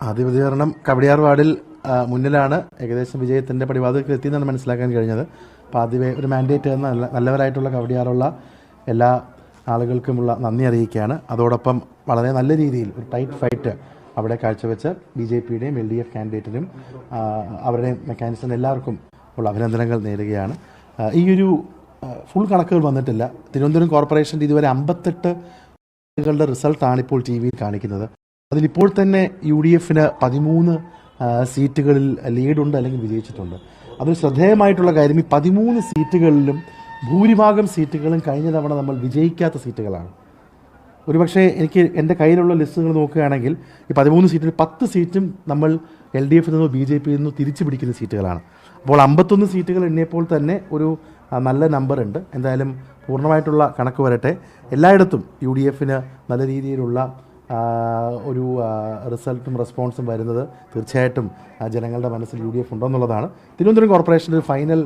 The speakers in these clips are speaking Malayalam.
ആദ്യ പ്രതികരണം കവടിയാർ വാർഡിൽ മുന്നിലാണ്. ഏകദേശം വിജയത്തിൻ്റെ പടിവാതിൽക്ക് എത്തിയെന്നാണ് മനസ്സിലാക്കാൻ കഴിഞ്ഞത്. അപ്പോൾ ആദ്യമേ ഒരു മാൻഡേറ്റ് എന്ന നല്ലവരായിട്ടുള്ള കവടിയാറുള്ള എല്ലാ ആളുകൾക്കുമുള്ള നന്ദി അറിയിക്കുകയാണ്. അതോടൊപ്പം വളരെ നല്ല രീതിയിൽ ഒരു ടൈറ്റ് ഫൈറ്റ് അവിടെ കാഴ്ചവെച്ച BJPയുടെയും LDF കാൻഡിഡേറ്റിനും അവരുടെയും മെക്കാനിസം എല്ലാവർക്കും ഉള്ള അഭിനന്ദനങ്ങൾ നേരുകയാണ്. ഈയൊരു ഫുൾ കണക്കുകൾ വന്നിട്ടില്ല. തിരുവനന്തപുരം കോർപ്പറേഷൻ്റെ ഇതുവരെ 58 റിസൾട്ടാണ് ഇപ്പോൾ TV യിൽ കാണിക്കുന്നത്. അതിലിപ്പോൾ തന്നെ UDFന് 13 സീറ്റുകളിൽ ലീഡുണ്ട് അല്ലെങ്കിൽ വിജയിച്ചിട്ടുണ്ട്. അതൊരു ശ്രദ്ധേയമായിട്ടുള്ള കാര്യം, ഈ 13 സീറ്റുകളിലും ഭൂരിഭാഗം സീറ്റുകളും കഴിഞ്ഞ തവണ നമ്മൾ വിജയിക്കാത്ത സീറ്റുകളാണ്. ഒരുപക്ഷെ എനിക്ക് എൻ്റെ കയ്യിലുള്ള ലിസ്റ്റുകൾ നോക്കുകയാണെങ്കിൽ ഈ 13 സീറ്റിൽ 10 സീറ്റും നമ്മൾ LDFിൽ നിന്നോ BJPയിൽ നിന്നോ തിരിച്ചു പിടിക്കുന്ന സീറ്റുകളാണ്. അപ്പോൾ 51 സീറ്റുകൾ എണ്ണിയപ്പോൾ തന്നെ ഒരു നല്ല നമ്പർ ഉണ്ട്. എന്തായാലും പൂർണ്ണമായിട്ടുള്ള കണക്ക് വരട്ടെ. എല്ലായിടത്തും UDFന് നല്ല രീതിയിലുള്ള ഒരു റിസൾട്ടും റെസ്പോൺസും വരുന്നത് തീർച്ചയായിട്ടും ജനങ്ങളുടെ മനസ്സിൽ UDF ഉണ്ടെന്നുള്ളതാണ്. തിരുവനന്തപുരം കോർപ്പറേഷൻ്റെ ഒരു ഫൈനൽ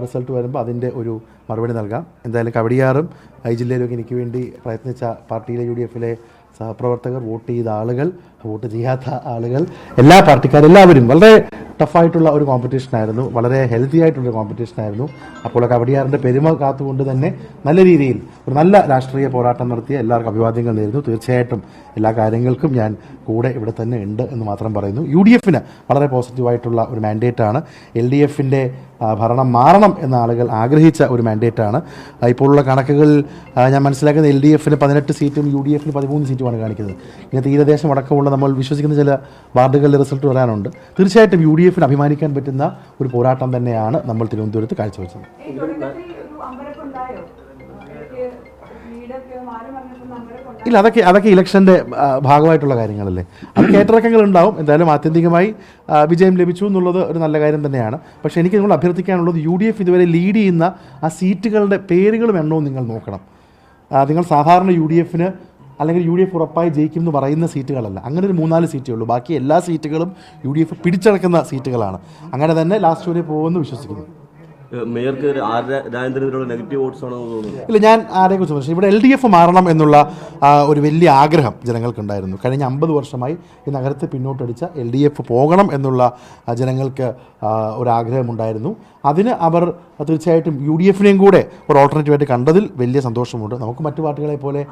റിസൾട്ട് വരുമ്പോൾ അതിൻ്റെ ഒരു മറുപടി നൽകാം. എന്തായാലും കവടിയാറും ഈ ജില്ലയിലൊക്കെ എനിക്ക് വേണ്ടി പ്രയത്നിച്ച പാർട്ടിയിലെ UDFിലെ സഹപ്രവർത്തകർ, വോട്ട് ചെയ്ത ആളുകൾ, വോട്ട് ചെയ്യാത്ത ആളുകൾ, എല്ലാ പാർട്ടിക്കാരും എല്ലാവരും വളരെ ടഫായിട്ടുള്ള ഒരു കോമ്പറ്റീഷനായിരുന്നു. വളരെ ഹെൽത്തി ആയിട്ടുള്ളൊരു കോമ്പറ്റീഷനായിരുന്നു. അപ്പോൾ കവടിയാറിൻ്റെ പെരുമ കാത്തുകൊണ്ട് തന്നെ നല്ല രീതിയിൽ ഒരു നല്ല രാഷ്ട്രീയ പോരാട്ടം നടത്തിയ എല്ലാവർക്കും അഭിവാദ്യങ്ങൾ നേരുന്നു. തീർച്ചയായിട്ടും എല്ലാ കാര്യങ്ങൾക്കും ഞാൻ കൂടെ ഇവിടെ തന്നെ ഉണ്ട് എന്ന് മാത്രം പറയുന്നു. UDFന് വളരെ പോസിറ്റീവായിട്ടുള്ള ഒരു മാൻഡേറ്റാണ്. LDFിൻ്റെ ഭരണം മാറണം എന്ന ആളുകൾ ആഗ്രഹിച്ച ഒരു മാൻഡേറ്റാണ്. ഇപ്പോഴുള്ള കണക്കുകൾ ഞാൻ മനസ്സിലാക്കുന്ന LDFന് 18 സീറ്റും UDFന് 13 സീറ്റുമാണ് കാണിക്കുന്നത്. ഇങ്ങനെ തീരദേശം അടക്കമുള്ള നമ്മൾ വിശ്വസിക്കുന്ന ചില വാർഡുകളിലെ റിസൾട്ട് വരാനുണ്ട്. തീർച്ചയായിട്ടും UDFന് അഭിമാനിക്കാൻ പറ്റുന്ന ഒരു പോരാട്ടം തന്നെയാണ് നമ്മൾ തിരുവനന്തപുരത്ത് കാഴ്ചവെച്ചത്. ഇല്ല, അതൊക്കെ ഇലക്ഷൻ്റെ ഭാഗമായിട്ടുള്ള കാര്യങ്ങളല്ലേ. അതൊക്കെ ഏറ്ററക്കങ്ങൾ ഉണ്ടാവും. എന്തായാലും ആത്യന്തികമായി വിജയം ലഭിച്ചു എന്നുള്ളത് ഒരു നല്ല കാര്യം തന്നെയാണ്. പക്ഷേ എനിക്ക് നിങ്ങൾ അഭ്യർത്ഥിക്കാനുള്ളത് UDF ഇതുവരെ ലീഡ് ചെയ്യുന്ന ആ സീറ്റുകളുടെ പേരുകളും എണ്ണവും നിങ്ങൾ നോക്കണം. നിങ്ങൾ സാധാരണ UDFന് അല്ലെങ്കിൽ UDF ഉറപ്പായി ജയിക്കും എന്ന് പറയുന്ന സീറ്റുകളല്ല. അങ്ങനെ ഒരു 3-4 സീറ്റേ ഉള്ളൂ. ബാക്കി എല്ലാ സീറ്റുകളും UDF പിടിച്ചടക്കുന്ന സീറ്റുകളാണ്. അങ്ങനെ തന്നെ ലാസ്റ്റ് വരെ പോകുമെന്ന് വിശ്വസിക്കുന്നു. മേയർക്ക് രാജേന്ദ്രനെതിരെയുള്ള നെഗറ്റീവ് വോട്ട്സ് ആണോ തോന്നുന്നത്? ഇല്ല, ഞാൻ ആരെക്കുറിച്ച് പക്ഷേ ഇവിടെ LDF മാറണം എന്നുള്ള ഒരു വലിയ ആഗ്രഹം ജനങ്ങൾക്കുണ്ടായിരുന്നു. കഴിഞ്ഞ 50 വർഷമായി ഈ നഗരത്തെ പിന്നോട്ടടിച്ച LDF പോകണം എന്നുള്ള ജനങ്ങൾക്ക് ഒരാഗ്രഹമുണ്ടായിരുന്നു. അതിന് അവർ തീർച്ചയായിട്ടും UDFനെയും കൂടെ ഒരു ഓൾട്ടർനേറ്റീവായിട്ട് കണ്ടതിൽ വലിയ സന്തോഷമുണ്ട്. നമുക്ക് മറ്റു പാർട്ടികളെ പോലെ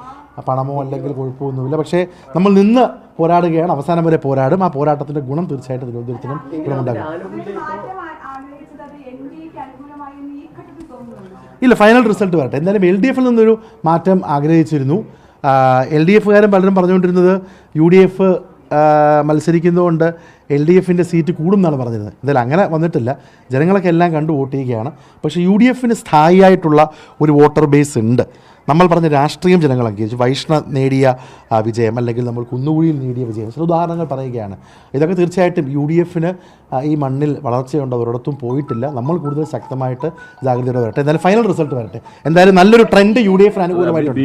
പണമോ അല്ലെങ്കിൽ കുഴപ്പമൊന്നുമില്ല. പക്ഷേ നമ്മൾ നിന്ന് പോരാടുകയാണ്, അവസാനം വരെ പോരാടും. ആ പോരാട്ടത്തിൻ്റെ ഗുണം തീർച്ചയായിട്ടും തിരുവനന്തപുരത്തിനും ഗുണമുണ്ടാകും. ഇല്ല, ഫൈനൽ റിസൾട്ട് വരട്ടെ. എന്തായാലും LDFിൽ നിന്നൊരു മാറ്റം ആഗ്രഹിച്ചിരുന്നു. LDFകാരൻ പലരും പറഞ്ഞുകൊണ്ടിരുന്നത് UDF മത്സരിക്കുന്നതുകൊണ്ട് LDFിൻ്റെ സീറ്റ് കൂടും എന്നാണ് പറഞ്ഞിരുന്നത്. എന്തായാലും അങ്ങനെ വന്നിട്ടില്ല. ജനങ്ങളൊക്കെ എല്ലാം കണ്ടു വോട്ട് ചെയ്യുകയാണ്. പക്ഷേ UDFന് സ്ഥായിയായിട്ടുള്ള ഒരു വോട്ടർ ബേസ് ഉണ്ട്. നമ്മൾ പറഞ്ഞ രാഷ്ട്രീയം ജനങ്ങൾ അംഗീകരിച്ചു. വൈഷ്ണവ് നേടിയ വിജയം അല്ലെങ്കിൽ നമ്മൾ കുന്നുകുഴിയിൽ നേടിയ വിജയം, ചില ഉദാഹരണങ്ങൾ പറയുകയാണ്. ഇതൊക്കെ തീർച്ചയായിട്ടും UDFന് ഈ മണ്ണിൽ വളർച്ചയുണ്ട്, ഒരിടത്തും പോയിട്ടില്ല. നമ്മൾ കൂടുതൽ ശക്തമായിട്ട് ജാഗ്രതയോടെ വരട്ടെ. എന്തായാലും ഫൈനൽ റിസൾട്ട് വരട്ടെ. എന്തായാലും നല്ലൊരു ട്രെൻഡ് UDFന് അനുകൂലമായിട്ടുണ്ട്.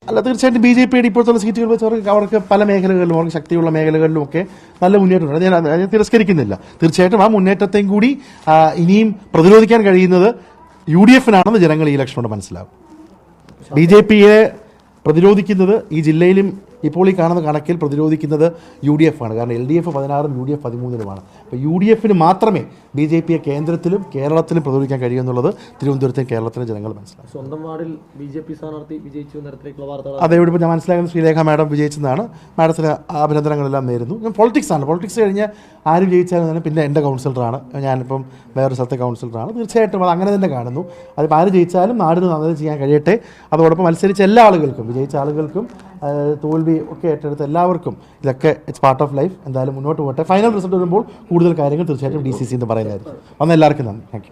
അല്ല, തീർച്ചയായിട്ടും BJPയുടെ ഇപ്പോഴത്തെ സീറ്റുകൾ വെച്ച് അവർക്ക് പല മേഖലകളിലും, അവർക്ക് ശക്തിയുള്ള മേഖലകളിലും ഒക്കെ നല്ല മുന്നേറ്റമുണ്ട്. ഞാൻ തിരസ്കരിക്കുന്നില്ല. തീർച്ചയായിട്ടും ആ മുന്നേറ്റത്തെയും കൂടി ഇനിയും പ്രതിരോധിക്കാൻ കഴിയുന്നത് UDFനാണെന്ന് ജനങ്ങൾ ഈ ഇലക്ഷനോട് മനസ്സിലാവും. BJPയെ പ്രതിരോധിക്കുന്നത് ഈ ജില്ലയിലും ഇപ്പോൾ ഈ കാണുന്ന കണക്കിൽ പ്രതിരോധിക്കുന്നത് UDF ആണ്. കാരണം LDF 16-ഉം UDF 13-ഉമാണ്. അപ്പോൾ UDFന് മാത്രമേ BJPയെ കേന്ദ്രത്തിലും കേരളത്തിലും പ്രതിരോധിക്കാൻ കഴിയുമെന്നുള്ളത് തിരുവനന്തപുരത്തെയും കേരളത്തിലെ ജനങ്ങൾ മനസ്സിലാക്കും. സ്വന്തം വാർഡിൽ BJP സ്ഥാനാർത്ഥി വിജയിച്ചു തരത്തിലേക്കുള്ള വാർത്തകൾ അതെ, ഇവിടെ ഇപ്പോൾ ഞാൻ മനസ്സിലാക്കുന്ന ശ്രീലേഖ മാഡം വിജയിച്ചതാണ്. മാഡത്തിന് അഭിനന്ദനങ്ങളെല്ലാം നേരുന്നു. ഞാൻ പൊളിറ്റിക്സാണ്. പൊളിറ്റിക്സ് കഴിഞ്ഞ് ആര് ജയിച്ചാലും തന്നെ പിന്നെ എൻ്റെ കൗൺസിലറാണ്. ഞാനിപ്പം വേറൊരു സ്ഥലത്തെ കൗൺസിലറാണ്. തീർച്ചയായിട്ടും അത് അങ്ങനെ തന്നെ കാണുന്നു. അതിപ്പോൾ ആര് ജയിച്ചാലും നാടിന് നല്ലത് ചെയ്യാൻ കഴിയട്ടെ. അതോടൊപ്പം മത്സരിച്ച എല്ലാ ആളുകൾക്കും, വിജയിച്ച ആളുകൾക്കും തോൽവി ഒക്കെ ഏറ്റെടുത്ത എല്ലാവർക്കും ഇതൊക്കെ ഇറ്റ്സ് പാർട്ട് ഓഫ് ലൈഫ്. എന്തായാലും മുന്നോട്ട് പോട്ടെ. ഫൈനൽ റിസൾട്ട് വരുമ്പോൾ കൂടുതൽ കാര്യങ്ങൾ തീർച്ചയായിട്ടും DCC എന്ന് പറയുന്നതായിരിക്കും. വന്ന എല്ലാവർക്കും നന്ദി. Thank you.